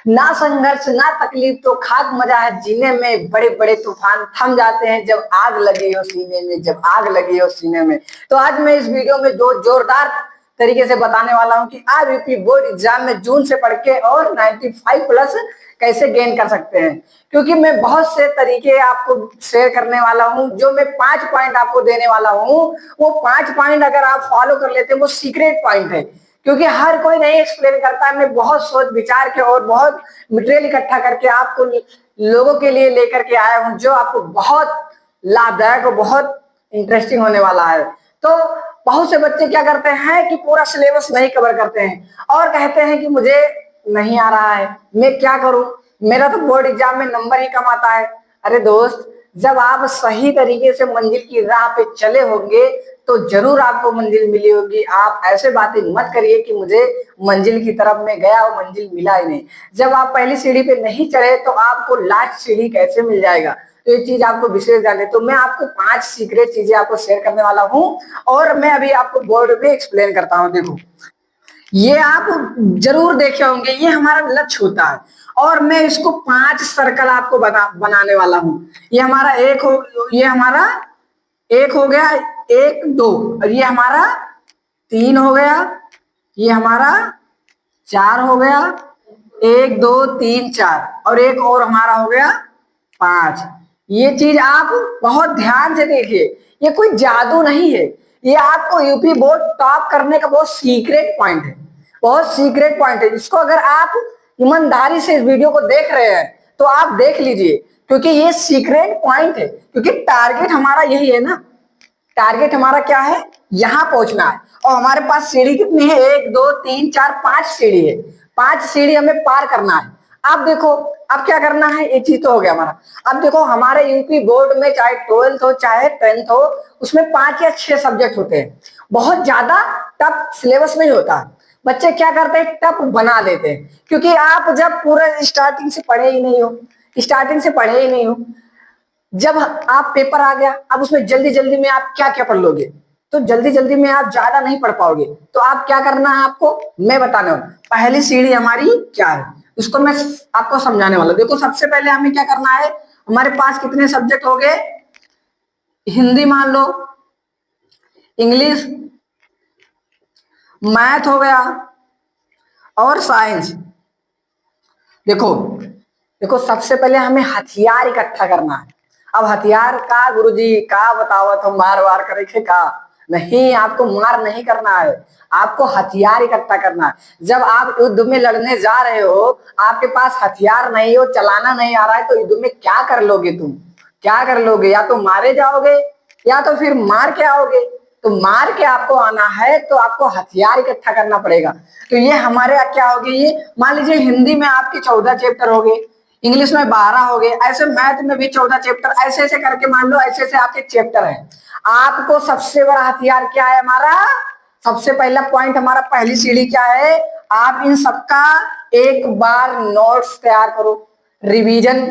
ना संघर्ष ना तकलीफ तो खाक मजा है जीने में, बड़े बड़े तूफान थम जाते हैं जब आग लगी हो सीने में, जब आग लगी हो सीने में। तो आज मैं इस वीडियो में जो जोरदार तरीके से बताने वाला हूं कि आप यूपी बोर्ड एग्जाम में जून से पढ़ के और 95 प्लस कैसे गेन कर सकते हैं। क्योंकि मैं बहुत से तरीके आपको शेयर करने वाला हूं, जो मैं 5 पॉइंट आपको देने वाला हूं। वो 5 पॉइंट अगर आप फॉलो कर लेते हैं वो सीक्रेट पॉइंट है, क्योंकि हर कोई नहीं एक्सप्लेन करता है। मैं बहुत सोच विचार के और बहुत मटेरियल इकट्ठा करके आपको लोगों के लिए लेकर के आया हूं, जो आपको बहुत लाभदायक और बहुत इंटरेस्टिंग होने वाला है। तो बहुत से बच्चे क्या करते हैं कि पूरा सिलेबस नहीं कवर करते हैं और कहते हैं कि मुझे नहीं आ रहा है, मैं क्या करूं, मेरा तो बोर्ड एग्जाम में नंबर ही कम आता है। अरे दोस्त, जब आप सही तरीके से मंजिल की राह पे चले होंगे तो जरूर आपको मंजिल मिली होगी। आप ऐसे बातें मत करिए कि मुझे मंजिल की तरफ में गया और मंजिल मिला ही नहीं। जब आप पहली सीढ़ी पे नहीं चढ़े तो आपको लास्ट सीढ़ी कैसे मिल जाएगा। तो ये चीज आपको विशेष जाने, तो मैं आपको 5 सीक्रेट चीजें आपको शेयर करने वाला हूं और मैं अभी आपको बोर्ड में एक्सप्लेन करता हूं। देखो, ये आप जरूर देखे होंगे, ये हमारा लक्ष्य होता है और मैं इसको 5 सर्कल आपको बनाने वाला हूं। ये हमारा ये हमारा एक हो गया, 1 2, और ये हमारा 3 हो गया, ये हमारा 4 हो गया, 1 2 3 4, और एक और हमारा हो गया 5। ये चीज आप बहुत ध्यान से देखिए, ये कोई जादू नहीं है, ये आपको यूपी बोर्ड टॉप करने का बहुत सीक्रेट पॉइंट है, बहुत सीक्रेट पॉइंट है। इसको अगर आप ईमानदारी से इस वीडियो को देख रहे हैं तो आप देख लीजिए, क्योंकि ये सीक्रेट पॉइंट है। क्योंकि टारगेट हमारा यही है ना, टारगेट हमारा क्या है, यहां पहुंचना है। और हमारे पास सीढ़ी कितनी है, 1 2 3 4 5 सीढ़ी है। 5 सीढ़ी हमें पार करना है। अब देखो, अब क्या करना है, एक चीज तो हो गया हमारा। अब देखो, हमारे यूपी बोर्ड में चाहे 12th हो चाहे 10th हो, उसमें 5 या 6 सब्जेक्ट होते हैं। बहुत ज्यादा टफ सिलेबस नहीं होता। बच्चे क्या करते हैं, टफ बना देते हैं, क्योंकि आप जब पूरा स्टार्टिंग से पढ़े ही नहीं हो, स्टार्टिंग से पढ़े ही नहीं हो, जब आप पेपर आ गया, अब उसमें जल्दी जल्दी में आप क्या क्या पढ़ लोगे, तो जल्दी जल्दी में आप ज्यादा नहीं पढ़ पाओगे। तो आप क्या करना है, आपको मैं बताने वाला पहली सीढ़ी हमारी क्या है, उसको मैं आपको समझाने वाला। देखो, सबसे पहले हमें क्या करना है, हमारे पास कितने सब्जेक्ट हो गए, हिंदी मान लो, इंग्लिश, मैथ हो गया और साइंस। देखो देखो, सबसे पहले हमें हथियार इकट्ठा करना है। अब हथियार का गुरुजी का बतावत हो, मार वार करे का नहीं, आपको मार नहीं करना है, आपको हथियार इकट्ठा करना है। जब आप युद्ध में लड़ने जा रहे हो, आपके पास हथियार नहीं हो, चलाना नहीं आ रहा है, तो युद्ध में क्या कर लोगे तुम, क्या कर लोगे, या तो मारे जाओगे या तो फिर मार के आओगे। तो मार के आपको आना है तो आपको हथियार इकट्ठा करना पड़ेगा। तो ये हमारे क्या हो गए, ये मान लीजिए हिंदी में आपके 14 चैप्टर हो गए, इंग्लिश में 12 हो गए, ऐसे मैथ में भी 14 चैप्टर, ऐसे ऐसे करके मान लो ऐसे ऐसे आपके चैप्टर है। आपको सबसे बड़ा हथियार क्या है हमारा, सबसे पहला पॉइंट हमारा, पहली सीढ़ी क्या है, आप इन सबका एक बार नोट्स तैयार करो। रिवीजन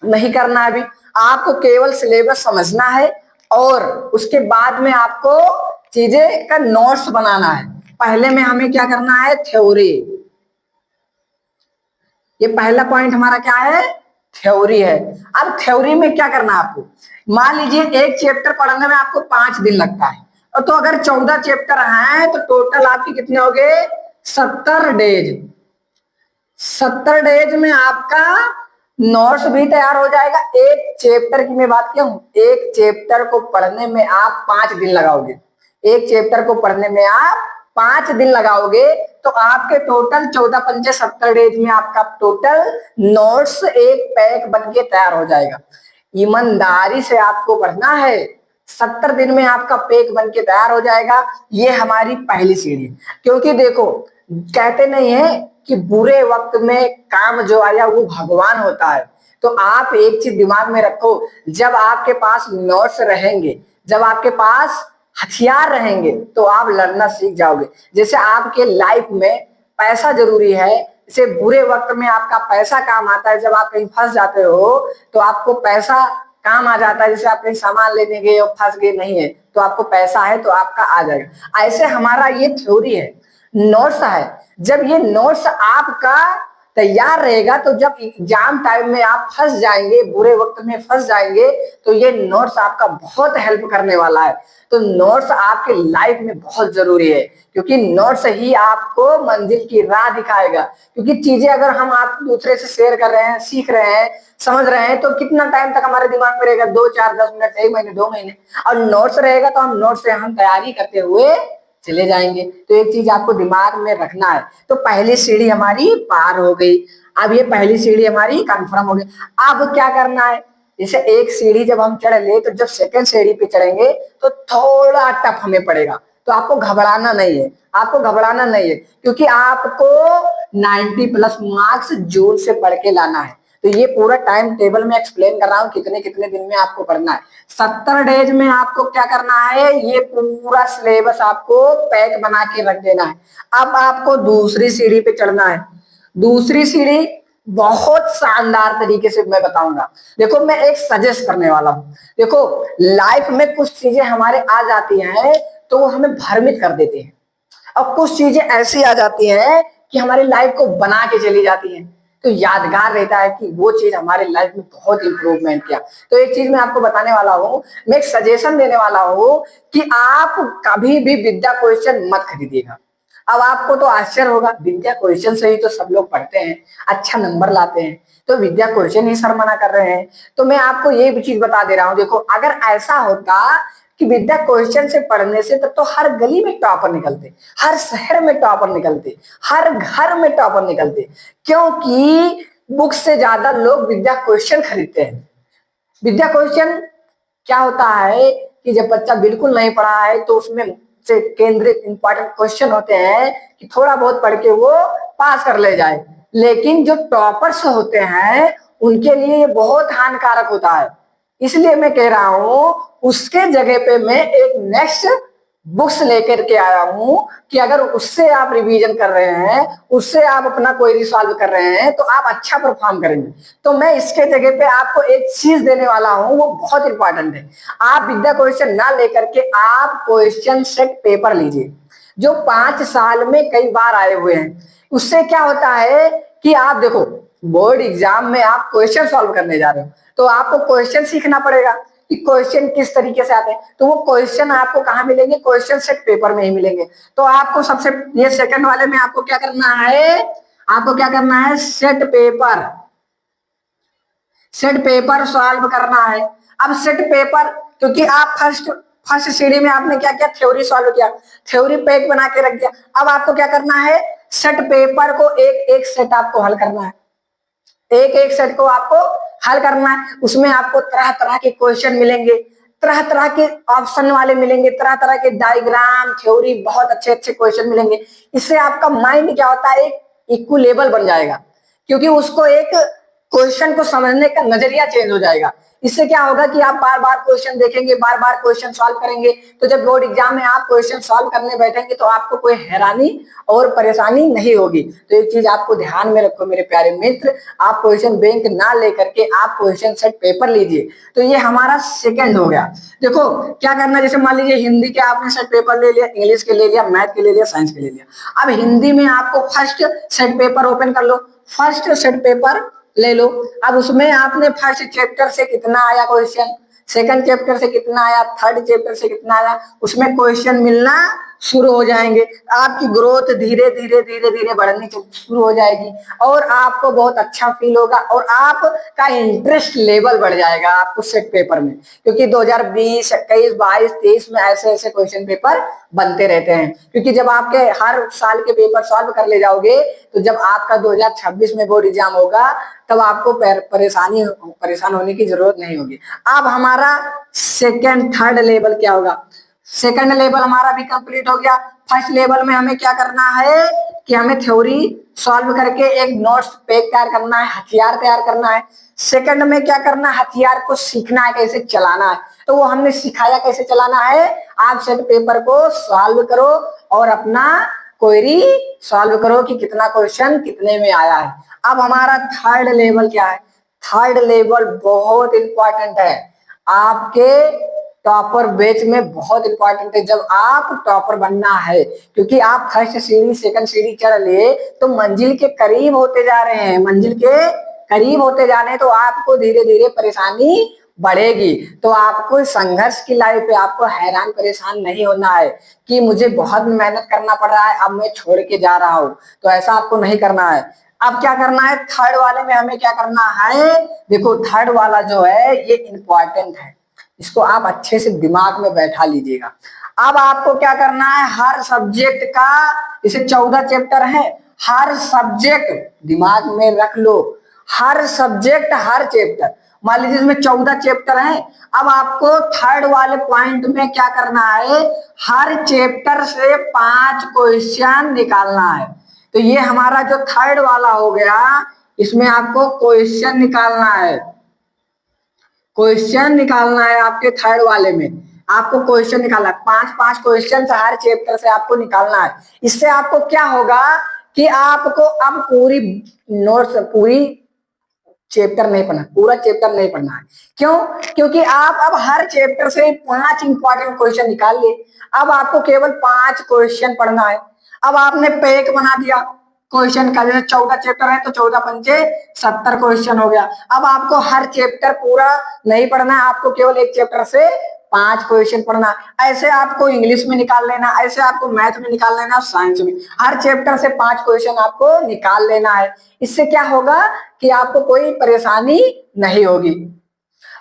नहीं करना है अभी, आपको केवल सिलेबस समझना है और उसके बाद में आपको चीजें का नोट्स बनाना है। पहले में हमें क्या करना है, थ्योरी। ये पहला पॉइंट हमारा क्या है, थ्योरी है। अब थ्योरी में क्या करना है आपको, मान लीजिए एक चैप्टर पढ़ने में आपको 5 दिन लगता है, और तो अगर 14 चैप्टर हैं तो टोटल आपके कितने हो गए, 70 डेज। 70 डेज में आपका नोट्स भी तैयार हो जाएगा। एक चैप्टर की मैं बात करूं, एक चैप्टर को पढ़ने में आप 5 दिन लगाओगे, एक चैप्टर को पढ़ने में आप 5 दिन लगाओगे, तो आपके टोटल 14 पंचे 70 डेज में आपका टोटल नोट्स एक पैक बन के तैयार हो जाएगा। ईमानदारी से आपको पढ़ना है, 70 दिन में आपका पैक बन के तैयार हो जाएगा। ये हमारी पहली सीढ़ी। क्योंकि देखो, कहते नहीं है कि बुरे वक्त में काम जो आया वो भगवान होता है। तो आप एक चीज दिमाग में रखो, जब आपके पास नोट्स रहेंगे, जब आपके पास हथियार रहेंगे, तो आप लड़ना सीख जाओगे। जैसे आपके लाइफ में पैसा जरूरी है, जैसे बुरे वक्त में आपका पैसा काम आता है। जब आप कहीं फंस जाते हो तो आपको पैसा काम आ जाता है, जैसे आप कहीं सामान लेने गए और फंस गए, नहीं है तो आपको पैसा है तो आपका आ जाएगा। ऐसे हमारा ये थ्योरी है, नोट्स है। जब ये नोट्स आपका तैयार रहेगा, तो जब एग्जाम टाइम में आप फंस जाएंगे, बुरे वक्त में फंस जाएंगे, तो ये नोट्स आपका बहुत हेल्प करने वाला है। तो नोट्स आपके लाइफ में बहुत जरूरी है, क्योंकि नोट्स ही आपको मंजिल की राह दिखाएगा। क्योंकि चीजें अगर हम आप दूसरे से शेयर कर रहे हैं, सीख रहे हैं, समझ रहे हैं, तो कितना टाइम तक हमारे दिमाग में रहेगा? 2 4 10 मिनट, 1 महीने, 2 महीने। और नोट्स रहेगा तो हम नोट्स से हम तैयारी करते हुए चले जाएंगे। तो एक चीज आपको दिमाग में रखना है। तो पहली सीढ़ी हमारी पार हो गई। अब ये पहली सीढ़ी हमारी कंफर्म हो गई। अब क्या करना है? जैसे एक सीढ़ी जब हम चढ़ ले, तो जब सेकंड सीढ़ी पे चढ़ेंगे तो थोड़ा टफ हमें पड़ेगा। तो आपको घबराना नहीं है, आपको घबराना नहीं है, क्योंकि आपको 90 प्लस मार्क्स जून से पढ़ के लाना है। तो ये पूरा टाइम टेबल में एक्सप्लेन कर रहा हूँ, कितने कितने दिन में आपको पढ़ना है। 70 डेज में आपको क्या करना है? ये पूरा सिलेबस आपको पैक बना के रख देना है। अब आपको दूसरी सीढ़ी पे चढ़ना है। दूसरी सीढ़ी बहुत शानदार तरीके से मैं बताऊंगा। देखो, मैं एक सजेस्ट करने वाला हूं। देखो, लाइफ में कुछ चीजें हमारे आ जाती हैं तो वो हमें भ्रमित कर देती हैं, और कुछ चीजें ऐसी आ जाती हैं कि हमारी लाइफ को बना के चली जाती हैं। तो यादगार रहता है कि वो चीज हमारे लाइफ में बहुत इंप्रूवमेंट किया। तो एक चीज मैं आपको बताने वाला हूँ, मैं एक सजेशन देने वाला हूँ कि आप कभी भी विद्या क्वेश्चन मत खरीदिएगा। अब आपको तो आश्चर्य होगा, विद्या क्वेश्चन से ही तो सब लोग पढ़ते हैं, अच्छा नंबर लाते हैं, तो विद्या क्वेश्चन ही सर मना कर रहे हैं। तो मैं आपको ये भी चीज बता दे रहा हूँ। देखो, अगर ऐसा होता कि विद्या क्वेश्चन से पढ़ने से, तब तो हर गली में टॉपर निकलते, हर शहर में टॉपर निकलते, हर घर में टॉपर निकलते। क्योंकि बुक से ज्यादा लोग विद्या क्वेश्चन खरीदते हैं। विद्या क्वेश्चन क्या होता है कि जब बच्चा बिल्कुल नहीं पढ़ा है तो उसमें से केंद्रित इंपॉर्टेंट क्वेश्चन होते हैं कि थोड़ा बहुत पढ़ के वो पास कर ले जाए। लेकिन जो टॉपर्स होते हैं उनके लिए ये बहुत हानिकारक होता है। इसलिए मैं कह रहा हूं, उसके जगह पे मैं एक नेक्स्ट बुक्स लेकर के आया हूं कि अगर उससे आप रिवीजन कर रहे हैं, उससे आप अपना क्वेरी सॉल्व कर रहे हैं, तो आप अच्छा परफॉर्म करेंगे। तो मैं इसके जगह पे आपको एक चीज देने वाला हूं, वो बहुत इंपॉर्टेंट है। आप विद्या क्वेश्चन ना लेकर के आप क्वेश्चन सेट पेपर लीजिए, जो 5 साल में कई बार आए हुए हैं। उससे क्या होता है कि आप देखो, बोर्ड एग्जाम में आप क्वेश्चन सॉल्व करने जा रहे हो, तो आपको क्वेश्चन सीखना पड़ेगा कि क्वेश्चन किस तरीके से आते हैं। तो वो क्वेश्चन आपको कहाँ मिलेंगे? क्वेश्चन सेट पेपर में ही मिलेंगे। तो आपको सबसे, ये सेकंड वाले में आपको क्या करना है? आपको क्या करना है? सेट पेपर सॉल्व करना है। अब सेट पेपर, क्योंकि आप फर्स्ट सीढ़ी में आपने क्या किया? थ्योरी सॉल्व किया, थ्योरी पैक बना के रख दिया। अब आपको क्या करना है? सेट पेपर को एक एक सेट आपको हल करना है। एक एक सेट को आपको हल करना है। उसमें आपको तरह तरह के क्वेश्चन मिलेंगे, तरह तरह के ऑप्शन वाले मिलेंगे, तरह तरह के डायग्राम, थ्योरी, बहुत अच्छे अच्छे क्वेश्चन मिलेंगे। इससे आपका माइंड क्या होता है? एक इक्विलेबल बन जाएगा, क्योंकि उसको एक क्वेश्चन को समझने का नजरिया चेंज हो जाएगा। इससे क्या होगा कि आप बार बार क्वेश्चन देखेंगे, बार बार क्वेश्चन सॉल्व करेंगे। तो जब बोर्ड एग्जाम में आप क्वेश्चन सॉल्व करने बैठेंगे तो आपको कोई हैरानी और परेशानी नहीं होगी। तो एक चीज आपको ध्यान में रखो मेरे प्यारे मित्र, आप क्वेश्चन बैंक ना लेकर के आप क्वेश्चन सेट पेपर लीजिए। तो ये हमारा सेकंड हो गया। देखो क्या करना, जैसे मान लीजिए हिंदी के आपने सेट पेपर ले लिया, इंग्लिश के ले लिया, मैथ के ले लिया, साइंस के ले लिया। अब हिंदी में आपको फर्स्ट सेट पेपर ओपन कर लो, फर्स्ट सेट पेपर ले लो। अब उसमें आपने फर्स्ट चैप्टर से कितना आया क्वेश्चन, सेकंड चैप्टर से कितना आया, थर्ड चैप्टर से कितना आया, उसमें क्वेश्चन मिलना शुरू हो जाएंगे। आपकी ग्रोथ धीरे धीरे धीरे धीरे बढ़नी शुरू हो जाएगी, और आपको बहुत अच्छा फील होगा, और आपका इंटरेस्ट लेवल बढ़ जाएगा आपको सेट पेपर में। क्योंकि 2020, 21, 22, 23 में ऐसे ऐसे क्वेश्चन पेपर बनते रहते हैं। क्योंकि जब आपके हर साल के पेपर सॉल्व कर ले जाओगे, तो जब आपका 2026 में बोर्ड एग्जाम होगा, तब आपको परेशान होने की जरूरत नहीं होगी। अब हमारा सेकंड थर्ड लेवल क्या होगा? सेकंड लेवल हमारा भी कंप्लीट हो गया। फर्स्ट लेवल में हमें क्या करना है कि हमें थ्योरी सॉल्व करके एक नोट्स पैक तैयार करना है, हथियार तैयार करना है। सेकंड में क्या करना है? हथियार को सीखना है, कैसे चलाना है। तो वो हमने सिखाया कैसे चलाना है। आप सेट पेपर को सॉल्व करो और अपना क्वेरी सॉल्व करो कि कितना क्वेश्चन कितने में आया है। अब हमारा थर्ड लेवल क्या है? थर्ड लेवल बहुत इंपॉर्टेंट है। आपके टॉपर बैच में बहुत इंपॉर्टेंट है जब आप टॉपर बनना है, क्योंकि आप फर्स्ट सीढ़ी सेकंड सीढ़ी चढ़ लिए तो मंजिल के करीब होते जा रहे हैं, मंजिल के करीब होते जाने हैं, तो आपको धीरे धीरे परेशानी बढ़ेगी। तो आपको संघर्ष की लाइफ पे आपको हैरान परेशान नहीं होना है कि मुझे बहुत मेहनत करना पड़ रहा है अब मैं छोड़ के जा रहा हूं, तो ऐसा आपको नहीं करना है। अब क्या करना है, थर्ड वाले में हमें क्या करना है, देखो थर्ड वाला जो है ये इंपॉर्टेंट है, इसको आप अच्छे से दिमाग में बैठा लीजिएगा। अब आपको क्या करना है, हर सब्जेक्ट का, इसे 14 चैप्टर है, हर सब्जेक्ट दिमाग में रख लो, हर सब्जेक्ट हर चैप्टर, मान लीजिए इसमें 14 चैप्टर है। अब आपको थर्ड वाले पॉइंट में क्या करना है, हर चैप्टर से 5 क्वेश्चन निकालना है। तो ये हमारा जो थर्ड वाला हो गया, इसमें आपको क्वेश्चन निकालना है, क्वेश्चन निकालना है आपके थर्ड वाले में, आपको क्वेश्चन निकालना है, 5-5 क्वेश्चन हर चैप्टर से आपको निकालना है। इससे आपको क्या होगा कि आपको अब पूरी नोट्स, पूरी चैप्टर नहीं पढ़ना, पूरा चैप्टर नहीं पढ़ना है। क्यों? क्योंकि आप अब हर चैप्टर से 5 इंपॉर्टेंट क्वेश्चन निकाल लिए, अब आपको केवल 5 क्वेश्चन पढ़ना है। अब आपने पैक बना दिया क्वेश्चन का, जैसे 14 चैप्टर है तो 14 पंचे 70 क्वेश्चन हो गया। अब आपको हर चैप्टर पूरा नहीं पढ़ना है, आपको केवल एक चैप्टर से 5 क्वेश्चन पढ़ना। ऐसे आपको इंग्लिश में निकाल लेना, ऐसे आपको मैथ में निकाल लेना, साइंस में, हर चैप्टर से 5 क्वेश्चन आपको निकाल लेना है। इससे क्या होगा कि आपको कोई परेशानी नहीं होगी।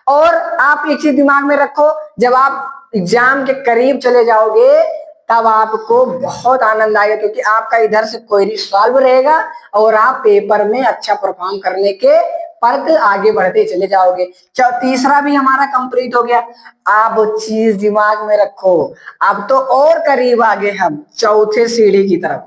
और आप एक चीज दिमाग में रखो, जब आप एग्जाम के करीब चले जाओगे तब आपको बहुत आनंद आएगा, क्योंकि आपका इधर से क्वेरी सॉल्व रहेगा और आप पेपर में अच्छा परफॉर्म करने के पर आगे बढ़ते चले जाओगे। तीसरा भी हमारा कंप्लीट हो गया। आप चीज दिमाग में रखो, अब तो और करीब आगे हम चौथे सीढ़ी की तरफ,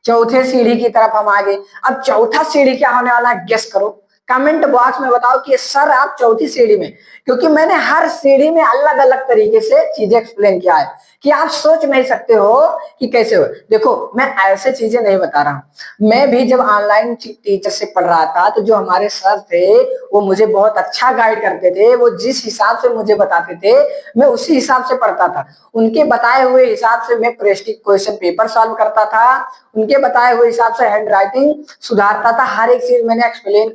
चौथे सीढ़ी की तरफ हम आगे। अब चौथा सीढ़ी क्या होने वाला है, गेस करो, कमेंट बॉक्स में बताओ कि सर आप चौथी सीढ़ी में, क्योंकि मैंने हर सीढ़ी में अलग अलग तरीके से चीजें एक्सप्लेन किया है कि आप सोच नहीं सकते हो कि कैसे हो। देखो मैं ऐसे चीजें नहीं बता रहा हूं, मैं भी जब ऑनलाइन टीचर से पढ़ रहा था तो जो हमारे सर थे वो मुझे बहुत अच्छा गाइड करते थे, वो जिस हिसाब से मुझे बताते थे मैं उसी हिसाब से पढ़ता था, उनके बताए हुए हिसाब से मैं प्रेस्टिज क्वेश्चन पेपर सॉल्व करता था, उनके बताए हुए हिसाब से हैंड राइटिंग सुधारता था, हर एक चीज मैंने एक्सप्लेन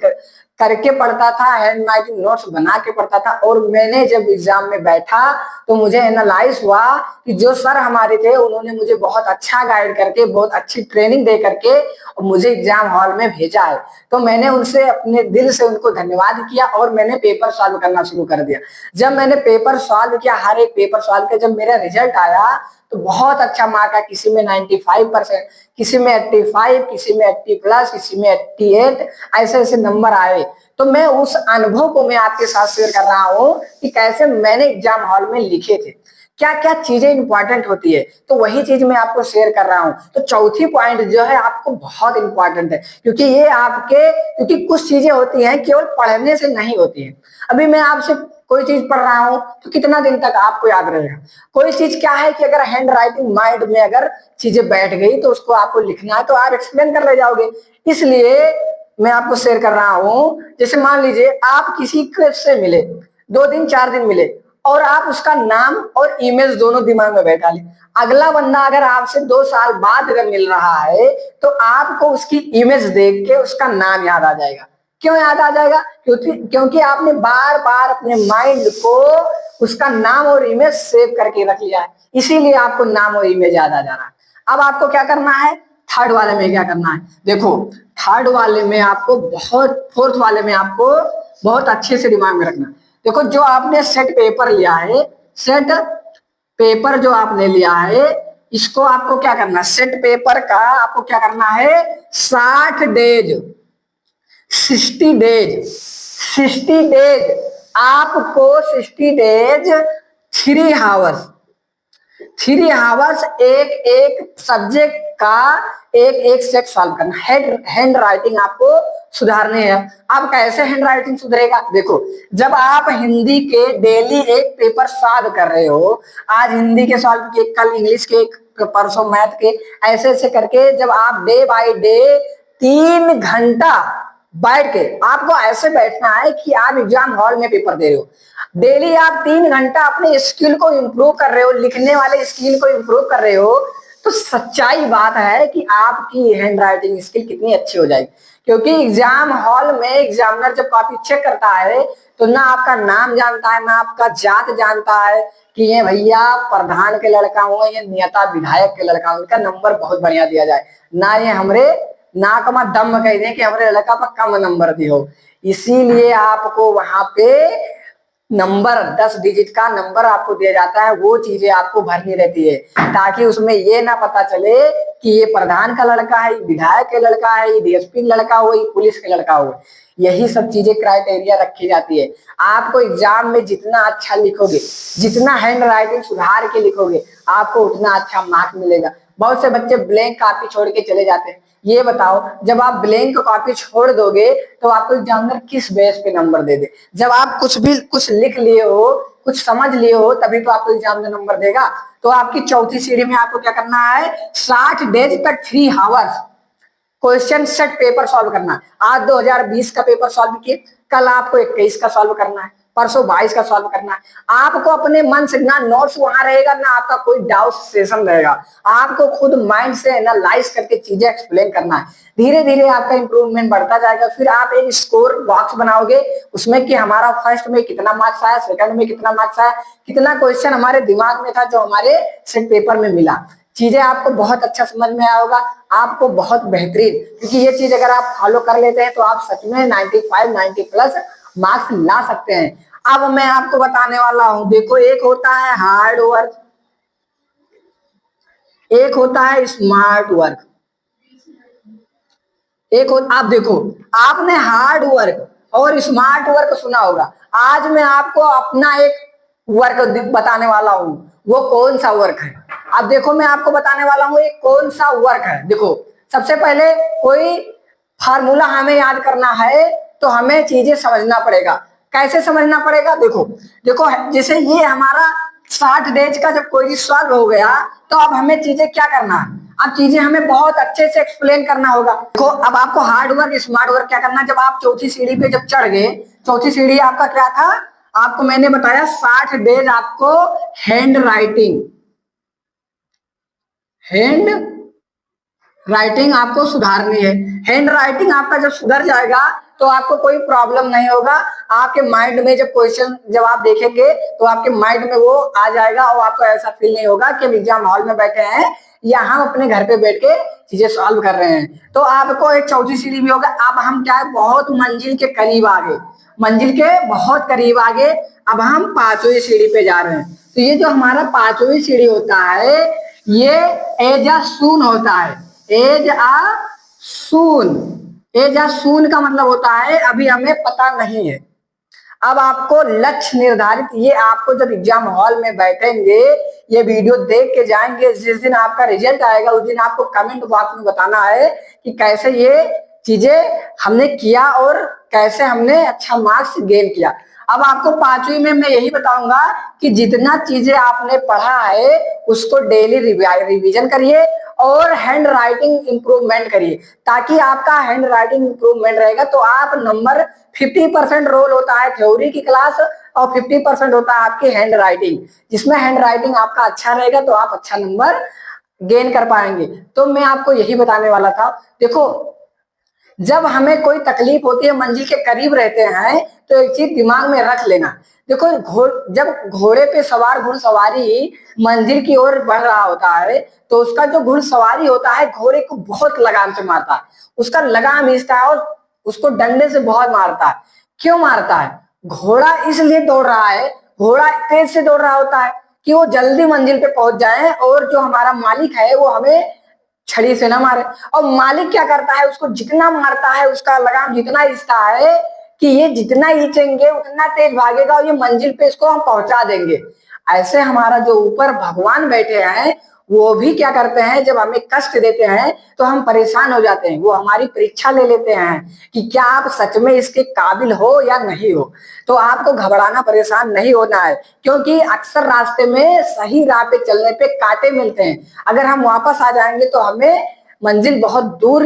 करके पढ़ता था, हैंड राइटिंग नोट्स बना के पढ़ता था। और मैंने जब एग्जाम में बैठा तो मुझे एनालाइज हुआ कि जो सर हमारे थे उन्होंने मुझे बहुत अच्छा गाइड करके, बहुत अच्छी ट्रेनिंग दे करके और मुझे एग्जाम हॉल में भेजा है। तो मैंने उनसे अपने दिल से उनको धन्यवाद किया और मैंने पेपर सॉल्व करना शुरू कर दिया। जब मैंने पेपर सॉल्व किया, हर एक पेपर सॉल्व किया, जब मेरा रिजल्ट आया तो बहुत अच्छा मार्क है, किसी में 95%, किसी में 85, किसी में 80+, किसी में 88, ऐसे ऐसे नंबर आए। तो मैं उस अनुभव को मैं आपके साथ शेयर कर रहा हूँ कि कैसे मैंने एग्जाम हॉल में लिखे थे, क्या क्या चीजें इंपॉर्टेंट होती है, तो वही चीज मैं आपको शेयर कर रहा हूँ। तो चौथी पॉइंट जो है आपको बहुत इंपॉर्टेंट है, क्योंकि ये आपके, क्योंकि कुछ चीजें होती हैं केवल पढ़ने से नहीं होती है। अभी मैं आपसे कोई चीज पढ़ रहा हूं तो कितना दिन तक आपको याद रहेगा। कोई चीज क्या है कि अगर हैंड राइटिंग माइंड में अगर चीजें बैठ गई तो उसको आपको लिखना है तो आप एक्सप्लेन कर ले जाओगे। इसलिए मैं आपको शेयर कर रहा हूं, जैसे मान लीजिए आप किसी से मिले, 2 दिन 4 दिन मिले और आप उसका नाम और इमेज दोनों दिमाग में बैठा ले। अगला बंदा अगर आपसे 2 साल बाद अगर मिल रहा है तो आपको उसकी इमेज देख के उसका नाम याद आ जाएगा। क्यों याद आ जाएगा? क्योंकि आपने बार बार अपने माइंड को उसका नाम और इमेज सेव करके रख लिया है, इसीलिए आपको नाम और इमेज याद आ जा रहा है। अब आपको क्या करना है, थर्ड वाले में क्या करना है, देखो थर्ड वाले में आपको फोर्थ वाले में आपको बहुत अच्छे से दिमाग में रखना। देखो जो आपने सेट पेपर लिया है, सेट पेपर जो आपने लिया है, इसको आपको क्या करना है, सेट पेपर का आपको क्या करना है, 60 डेज 60 डेज आपको 60 डेज 3 आवर्स एक एक सब्जेक्ट का एक एक सेट सॉल्व करना। हैंड राइटिंग आपको सुधारने हैं। आप कैसे हैंड राइटिंग सुधरेगा, देखो जब आप हिंदी के डेली एक पेपर सॉल्व कर रहे हो, आज हिंदी के सॉल्व किए, कल इंग्लिश के, परसों मैथ के, ऐसे ऐसे करके जब आप डे बाय डे 3 घंटा बैठ के आपको ऐसे बैठना है कि आप एग्जाम हॉल में पेपर दे रहे हो। डेली आप 3 घंटा अपने स्किल को इम्प्रूव कर रहे हो, लिखने वाले स्किल को इम्प्रूव कर रहे हो, तो सच्चाई बात है कि आपकी हैंड राइटिंग स्किल कितनी अच्छी हो जाएगी। क्योंकि एग्जाम हॉल में एग्जामिनर जब कॉपी चेक करता है तो ना आपका नाम जानता है, ना आपका जात जानता है कि ये भैया प्रधान के लड़का हो, ये नेता विधायक के लड़का हो, इनका नंबर बहुत बढ़िया दिया जाए, ना ये हमरे नाक में दम कह दे कि हमारे लड़का पर कम नंबर दियो। इसीलिए आपको वहां पे नंबर 10 डिजिट का नंबर आपको दिया जाता है, वो चीजें आपको भरनी रहती है ताकि उसमें ये ना पता चले कि ये प्रधान का लड़का है, विधायक के लड़का है, ये डीएसपी लड़का हो, ये पुलिस के लड़का हो। यही सब चीजें क्राइटेरिया रखी जाती है। आपको एग्जाम में जितना अच्छा लिखोगे, जितना हैंड राइटिंग सुधार के लिखोगे, आपको उतना अच्छा मार्क्स मिलेगा। बहुत से बच्चे ब्लैंक कॉपी छोड़ के चले जाते हैं। ये बताओ, जब आप ब्लैंक कॉपी छोड़ दोगे तो आपको एग्जामिनर किस बेस पे नंबर दे दे? जब आप कुछ लिख लिए हो, कुछ समझ लिए हो, तभी तो आपको एग्जामिनर नंबर देगा। तो आपकी चौथी सीढ़ी में आपको क्या करना है? 60 डेज तक 3 hours question set paper solve करना है। आज 2020 का पेपर सॉल्व किए, कल आपको 21 का सॉल्व करना है, परसों 22 का सॉल्व करना है। आपको अपने मन से ना नोट्स वहां रहेगा, ना आपका कोई डाउट सेशन रहेगा। आपको खुद माइंड से एनालाइज करके चीजें एक्सप्लेन करना है। धीरे धीरे आपका इंप्रूवमेंट बढ़ता जाएगा। फिर आप एक स्कोर बॉक्स बनाओगे उसमें कि हमारा फर्स्ट में कितना मार्क्स आया, सेकंड में कितना मार्क्स आया, कितना क्वेश्चन हमारे दिमाग में था जो हमारे सेट पेपर में मिला। चीजें आपको बहुत अच्छा समझ में आएगा, आपको बहुत बेहतरीन। क्योंकि ये चीज अगर आप फॉलो कर लेते हैं तो आप सच में 95 90 प्लस मार्क्स ला सकते हैं। अब मैं आपको बताने वाला हूं, देखो, एक होता है हार्ड वर्क, एक होता है स्मार्ट वर्क, आप देखो, आपने हार्ड वर्क और स्मार्ट वर्क सुना होगा। आज मैं आपको अपना एक वर्क बताने वाला हूं। वो कौन सा वर्क है? अब देखो, मैं आपको बताने वाला हूं एक कौन सा वर्क है। देखो, सबसे पहले कोई फार्मूला हमें याद करना है तो हमें चीजें समझना पड़ेगा। कैसे समझना पड़ेगा? देखो देखो, जैसे ये हमारा 60 डेज का जब कोई सॉल्व हो गया तो अब हमें चीजें क्या करना है? अब चीजें हमें बहुत अच्छे से एक्सप्लेन करना होगा। देखो, अब आपको हार्ड वर्क स्मार्ट वर्क क्या करना है? जब आप चौथी सीढ़ी पे जब चढ़ गए, चौथी सीढ़ी आपका क्या था? आपको मैंने बताया 60 डेज आपको हैंड राइटिंग आपको सुधारनी है। हैंड राइटिंग आपका जब सुधर जाएगा तो आपको कोई प्रॉब्लम नहीं होगा। आपके माइंड में जब क्वेश्चन जब आप देखेंगे तो आपके माइंड में वो आ जाएगा और आपको ऐसा फील नहीं होगा कि हम एग्जाम हॉल में बैठे हैं या हम अपने घर पे बैठ के चीजें सॉल्व कर रहे हैं। तो आपको एक चौथी सीढ़ी भी होगा। अब हम क्या है, बहुत मंजिल के करीब आ गए, मंजिल के बहुत करीब आ गए। अब हम 5वीं सीढ़ी पे जा रहे हैं। तो ये जो हमारा 5वीं सीढ़ी होता है, ये एज अ सून होता है। As a soon, as a सून का मतलब होता है अभी हमें पता नहीं है। अब आपको लक्ष्य निर्धारित, ये आपको जब एग्जाम हॉल में बैठेंगे, ये वीडियो देख के जाएंगे, जिस दिन आपका रिजल्ट आएगा उस दिन आपको कमेंट बॉक्स में बताना है कि कैसे ये चीजें हमने किया और कैसे हमने अच्छा मार्क्स गेन किया। अब आपको 5वीं में मैं यही बताऊंगा कि जितना चीजें आपने पढ़ा है उसको डेली रिवीजन करिए और हैंड राइटिंग इंप्रूवमेंट करिए, ताकि आपका हैंड राइटिंग इंप्रूवमेंट रहेगा तो आप नंबर 50% रोल होता है थ्योरी की क्लास और 50% होता है आपकी हैंड राइटिंग। जिसमें हैंड राइटिंग आपका अच्छा रहेगा तो आप अच्छा नंबर गेन कर पाएंगे। तो मैं आपको यही बताने वाला था। देखो, जब हमें कोई तकलीफ होती है, मंजिल के करीब रहते हैं, तो एक चीज दिमाग में रख लेना। देखो, जब घोड़े पे सवार घुड़सवारी मंजिल की ओर बढ़ रहा होता है तो उसका जो घुड़सवारी होता है घोड़े को बहुत लगाम से मारता है, उसका लगाम खींचता है और उसको डंडे से बहुत मारता है। क्यों मारता है? घोड़ा इसलिए दौड़ रहा है, घोड़ा तेज से दौड़ रहा होता है कि वो जल्दी मंजिल पे पहुंच जाए और जो हमारा मालिक है वो हमें छड़ी से ना मारे। और मालिक क्या करता है, उसको जितना मारता है, उसका लगाम जितना खींचता है कि ये जितना खींचेंगे उतना तेज भागेगा और ये मंजिल पे इसको हम पहुंचा देंगे। ऐसे हमारा जो ऊपर भगवान बैठे हैं वो भी क्या करते हैं, जब हमें कष्ट देते हैं तो हम परेशान हो जाते हैं। वो हमारी परीक्षा ले लेते हैं कि क्या आप सच में इसके काबिल हो या नहीं हो। तो आपको घबराना, परेशान नहीं होना है, क्योंकि अक्सर रास्ते में सही राह पे चलने पे कांटे मिलते हैं। अगर हम वापस आ जाएंगे तो हमें मंजिल बहुत दूर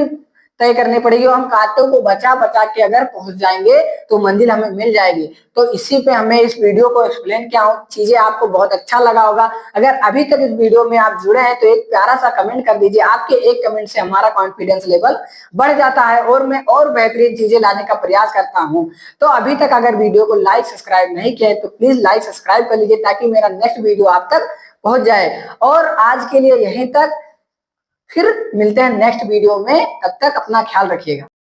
तय करनी पड़ेगी और हम कांटों को बचा बचा के अगर पहुंच जाएंगे तो मंजिल हमें मिल जाएगी। तो इसी पे हमें इस वीडियो को एक्सप्लेन किया हूं, चीजें आपको बहुत अच्छा लगा होगा। अगर अभी तक इस वीडियो में आप जुड़े हैं तो एक प्यारा सा कमेंट कर दीजिए, आपके एक कमेंट से हमारा कॉन्फिडेंस लेवल बढ़ जाता है और मैं और बेहतरीन चीजें लाने का प्रयास करता हूं। तो अभी तक अगर वीडियो को लाइक सब्सक्राइब नहीं किया है तो प्लीज लाइक सब्सक्राइब कर लीजिए ताकि मेरा नेक्स्ट वीडियो आप तक पहुंच जाए। और आज के लिए यहीं तक, फिर मिलते हैं नेक्स्ट वीडियो में, तब तक अपना ख्याल रखिएगा।